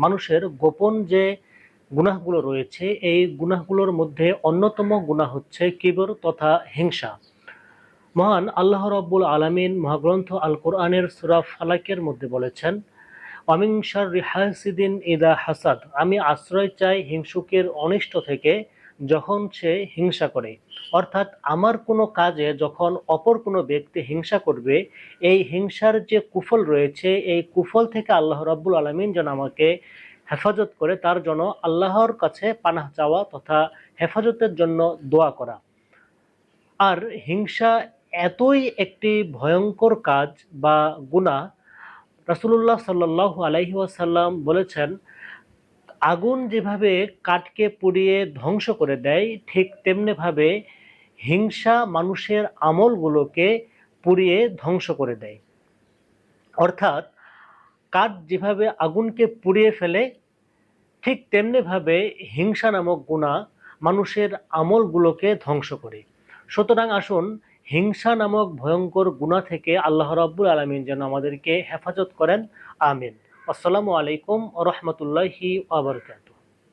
মানুষের গোপন যে গুনাহগুলো রয়েছে এই গুনাহগুলোর মধ্যে অন্যতম গুনাহ হচ্ছে কিবর তথা হিংসা। মহান আল্লাহ রাব্বুল আলামিন মহাগ্রন্থ আল কোরআনের সূরা ফালাকের মধ্যে বলেছেন, ওয়ামিন শাররি হাসিদিন ইযা হাসাদ, আমি আশ্রয় চাই হিংসুকের অনিষ্ট থেকে যখন সে হিংসা করে। অর্থাৎ আমার কোনো কাজে যখন অপর কোনো ব্যক্তি হিংসা করবে, এই হিংসার যে কুফল রয়েছে এই কুফল থেকে আল্লাহ রাব্বুল আলামিন যেন আমাকে হেফাজত করে, তার জন্য আল্লাহর কাছে পানাহ চাওয়া তথা হেফাজতের জন্য দোয়া করা। আর হিংসা এতই একটি ভয়ঙ্কর কাজ বা গুনাহ, রাসূলুল্লাহ সাল্লাল্লাহু আলাইহি ওয়াসাল্লাম বলেছেন, আগুন যেভাবে কাঠকে পুড়িয়ে ধ্বংস করে দেয় ঠিক তেমনি ভাবে হিংসা মানুষের আমলগুলোকে পুড়িয়ে ধ্বংস করে দেয়। অর্থাৎ কাঠ যেভাবে আগুনকে পুড়িয়ে ফেলে ঠিক তেমনি ভাবে হিংসা নামক গুনাহ মানুষের আমলগুলোকে ধ্বংস করে। সুতরাং আসুন হিংসা নামক ভয়ঙ্কর গুনাহ থেকে আল্লাহ রাব্বুল আলামিন যেন আমাদেরকে হেফাজত করেন। আমিন। আসসালামু আলাইকুম ওয়া রাহমাতুল্লাহি ওয়া বারাকাতুহু।